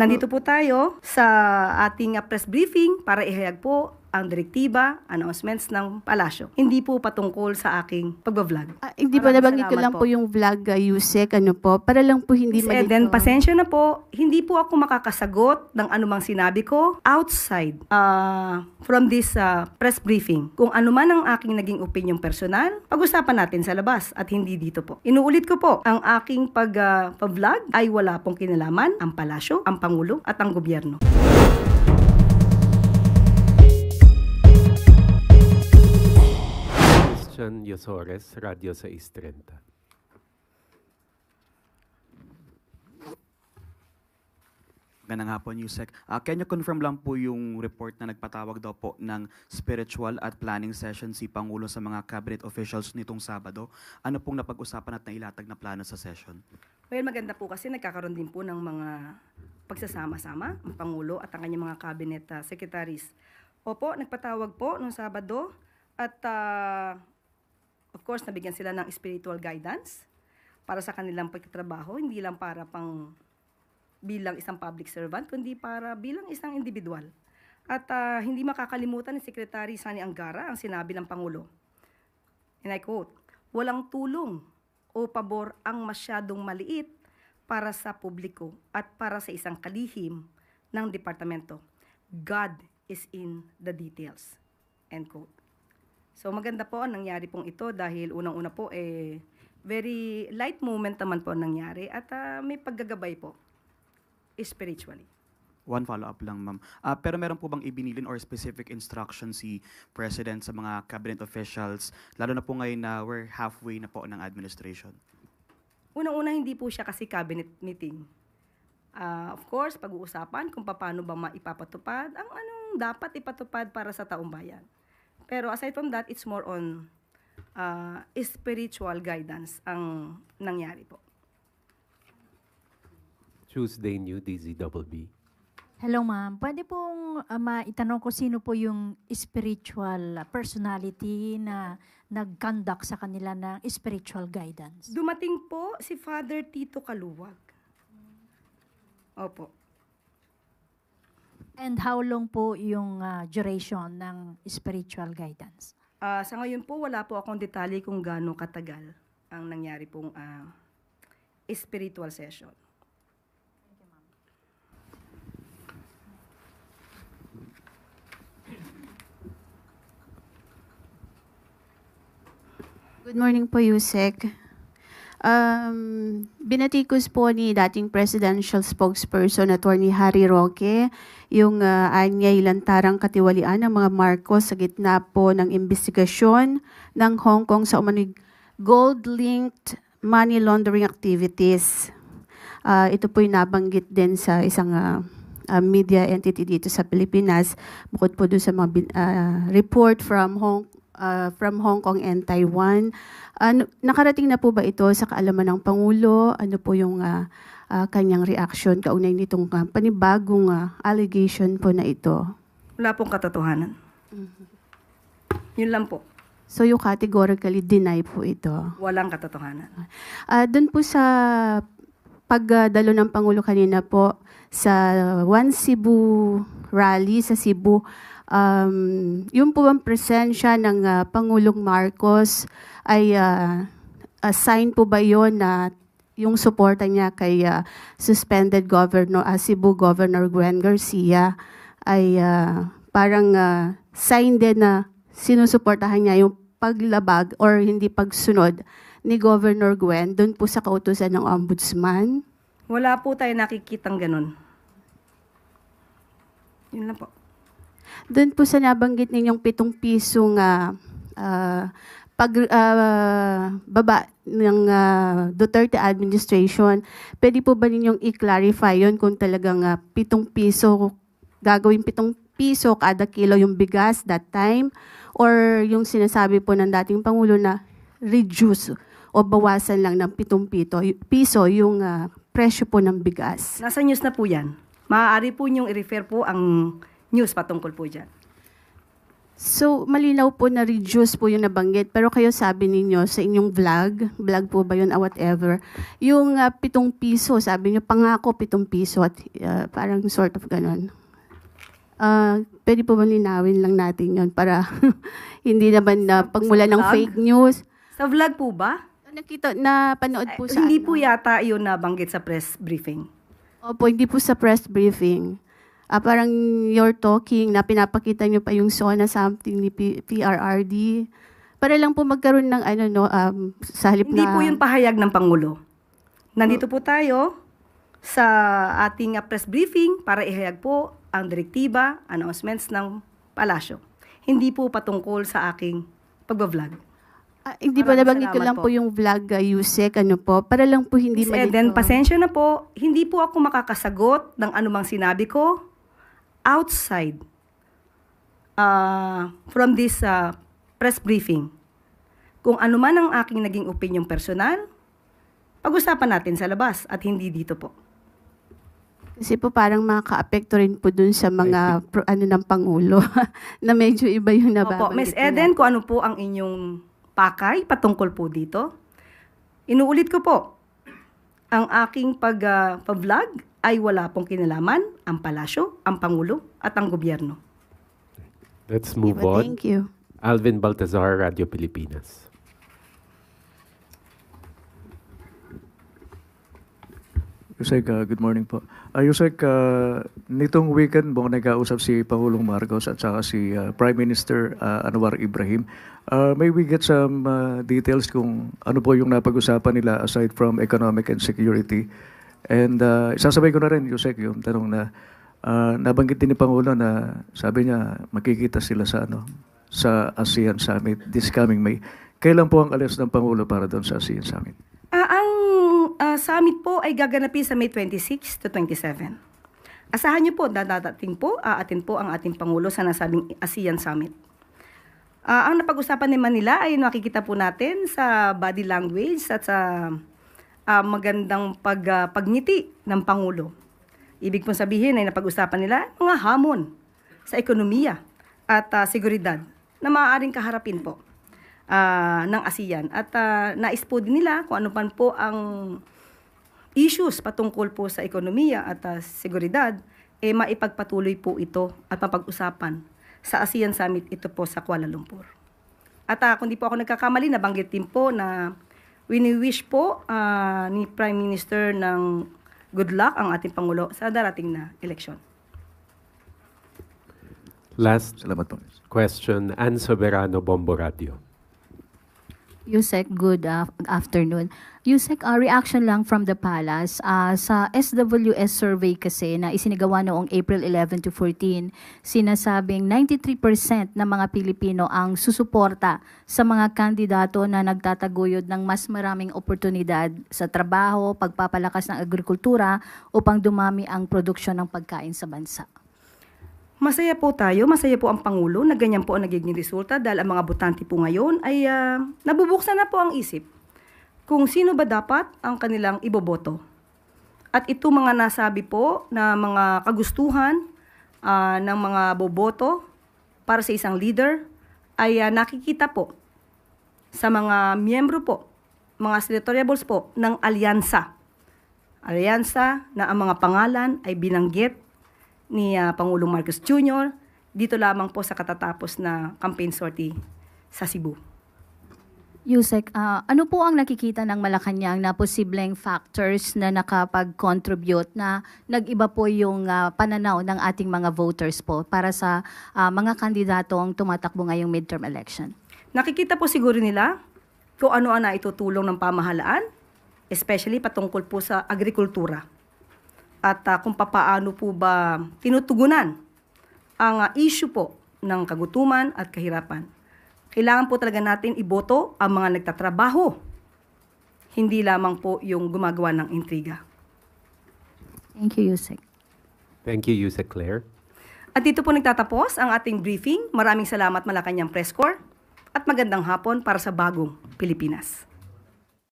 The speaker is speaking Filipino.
Nandito po tayo sa ating press briefing para ihayag po ang direktiba, announcements ng palasyo. Hindi po patungkol sa aking pagbablog. Hindi pa nabanggit ko lang po yung vlog, Yusek, para lang po hindi Miss malito. Eden, pasensya na po, hindi po ako makakasagot ng anumang sinabi ko outside from this press briefing. Kung ano man ang aking naging opinion personal, pag-usapan natin sa labas at hindi dito po. Inuulit ko po, ang aking pag-vlog ay wala pong kinalaman ang palasyo, ang Pangulo at ang gobyerno. Christian Yosores, Radio 630. Magandang hapon, Yusek. Can you confirm lang po yung report na nagpatawag daw po ng spiritual at planning session si Pangulo sa mga cabinet officials nitong Sabado? Ano pong napag-usapan at nailatag na plano sa session? Well, maganda po kasi nagkakaroon din po ng mga pagsasama-sama ang Pangulo at ang kanyang mga cabinet secretaries. Opo, nagpatawag po noong Sabado at of course, nabigyan sila ng spiritual guidance para sa kanilang pagtatrabaho, hindi lang para bilang isang public servant, kundi para bilang isang individual. At hindi makakalimutan ni Secretary Sani Angara ang sinabi ng Pangulo. And I quote, "Walang tulong o pabor ang masyadong maliit para sa publiko at para sa isang kalihim ng departamento. God is in the details." End quote. So maganda po ang nangyari pong ito dahil unang-una po very light moment naman po ang nangyari at may paggagabay po spiritually. One follow-up lang, ma'am. Pero meron po bang ibinilin or specific instruction si President sa mga cabinet officials, lalo na po ngayon na we're halfway na po ng administration? Unang-una, hindi po siya kasi cabinet meeting. Of course, pag-uusapan kung paano ba maipapatupad ang anong dapat ipatupad para sa taong bayan. Pero aside from that, it's more on spiritual guidance ang nangyari po. Tuesday New DZBB. Hello ma'am, pwede pong maitanong ko sino po yung spiritual personality na nag-conduct sa kanila ng spiritual guidance? Dumating po si Father Tito Kaluwag. Opo. And how long po yung duration ng spiritual guidance? Sa ngayon po, wala po akong detalye kung gaano katagal ang nangyari pong spiritual session. Good morning po, Yusek. Binatikos po ni dating presidential spokesperson Attorney Harry Roque yung anyay lantarang katiwalian ng mga Marcos sa gitna po ng investigasyon ng Hong Kong sa umano'y gold-linked money laundering activities. Ito po yung nabanggit din sa isang media entity dito sa Pilipinas, bukod po doon sa mga report from Hong Kong and Taiwan. Nakarating na po ba ito sa kaalaman ng Pangulo? Ano po yung kanyang reaction kaugnay nitong panibagong allegation po na ito? Wala pong katotohanan. Yun lang po. So you categorically deny po ito? Walang katotohanan. Doon po sa pagdalo ng Pangulo kanina po sa One Cebu rally sa Cebu, yung po ang presensya ng Pangulong Marcos ay sign po ba yon na yung suporta niya kay suspended Cebu Governor Gwen Garcia ay parang sign din na sinusuportahan niya yung paglabag or hindi pagsunod ni Governor Gwen doon po sa kautusan ng Ombudsman? Wala po tayo nakikitang ganun. Yun lang po. Doon po sa nabanggit ninyong 7 pisong baba ng Duterte administration, pwede po ba ninyong i-clarify yon kung talagang 7 piso, gagawin 7 piso kada kilo yung bigas that time, or yung sinasabi po ng dating Pangulo na reduce o bawasan lang ng 7 piso yung presyo po ng bigas? Nasa news na po yan. Maaari po niyong i-refer po ang news patungkol po dyan. So, malinaw po na reduce po yung nabanggit. Pero kayo sabi ninyo sa inyong vlog po ba yun, whatever, yung 7 piso, sabi nyo, pangako 7 piso at parang sort of ganon. Pwede po ba linawin lang natin yun para hindi naman na pagmula ng vlog? fake news. Sa vlog po ba? Nakita, napanood po sa Hindi ano? po yata yun nabanggit sa press briefing. Opo, hindi po sa press briefing. Parang you're talking na pinapakita nyo pa yung SONA something ni PRRD. Para lang po magkaroon ng sa halip Hindi na... po yung pahayag ng Pangulo. Nandito po tayo sa ating press briefing para ihayag po ang direktiba, announcements ng palasyo. Hindi po patungkol sa aking pagbablog. hindi po Maraming nabanggit ko salamat lang po. po yung vlog, Yusek, para lang po hindi Miss malito. Eden, pasensya na po. Hindi po ako makakasagot ng anumang sinabi ko outside from this press briefing. Kung ano man ang aking naging opinion personal, pag-usapan natin sa labas at hindi dito po. Kasi po parang makaka-apekto rin po dun sa mga ng Pangulo na medyo iba yung nababanggit. Opo, Miss nila. Eden, kung ano po ang inyong pakay patungkol po dito, inuulit ko po, ang aking pag-vlog ay wala pong kinalaman ang palasyo, ang Pangulo at ang gobyerno. Let's move Diba? on. Thank you. Alvin Baltazar, Radio Pilipinas. Yusek, good morning po. Yusek, nitong weekend mo nag-kausap si Pangulong Marcos at saka si Prime Minister Anwar Ibrahim. May we get some details kung ano po yung napag-usapan nila aside from economic and security? And isasabay ko na rin, Yusek, yung tanong na nabanggit din ni Pangulo na sabi niya makikita sila sa ASEAN Summit this coming May. Kailan po ang alis ng Pangulo para doon sa ASEAN Summit? Ang summit po ay gaganapin sa May 26 to 27. Asahan niyo po, dadating po, atin po ang ating Pangulo sa nasabing ASEAN Summit. Ang napag-usapan naman nila ay nakikita po natin sa body language at sa magandang pagngiti ng Pangulo. Ibig pong sabihin ay napag-usapan nila mga hamon sa ekonomiya at seguridad na maaaring kaharapin po ng ASEAN. At nais po din nila kung ano man po ang issues patungkol po sa ekonomiya at seguridad, maipagpatuloy po ito at mapag-usapan sa ASEAN Summit ito po sa Kuala Lumpur. At kung di po ako nagkakamali, nabanggit din po na wini-wish po ni Prime Minister ng good luck ang ating Pangulo sa darating na eleksyon. Last Salamat po. question, Ann Soberano, Bombo Radio. Yusek, good afternoon. Yusek, reaction lang from the palace. Sa SWS survey kasi na isinigawa noong April 11 to 14, sinasabing 93% ng mga Pilipino ang susuporta sa mga kandidato na nagtataguyod ng mas maraming oportunidad sa trabaho, pagpapalakas ng agrikultura upang dumami ang produksyon ng pagkain sa bansa. Masaya po tayo, masaya po ang Pangulo na ganyan po ang nagiging resulta dahil ang mga botante po ngayon ay nabubuksan na po ang isip kung sino ba dapat ang kanilang iboboto. At ito mga nasabi po na mga kagustuhan ng mga boboto para sa isang leader ay nakikita po sa mga miyembro po, mga senatoriables po ng alyansa. Alyansa na ang mga pangalan ay binanggit ni Pangulong Marcos Jr. dito lamang po sa katatapos na campaign sortie sa Cebu. Yusek, ano po ang nakikita ng Malacanang na posibleng factors na nakapag-contribute na nag-iba po yung pananaw ng ating mga voters po para sa mga kandidatong tumatakbo ngayong midterm election? Nakikita po siguro nila kung ano ang naitutulong ng pamahalaan, especially patungkol po sa agrikultura. At kung papaano po ba tinutugunan ang issue po ng kagutuman at kahirapan. Kailangan po talaga natin iboto ang mga nagtatrabaho, hindi lamang po yung gumagawa ng intriga. Thank you, Yusek. Thank you, Yusek Claire. At dito po nagtatapos ang ating briefing. Maraming salamat Malacanang Press Corps at magandang hapon para sa bagong Pilipinas.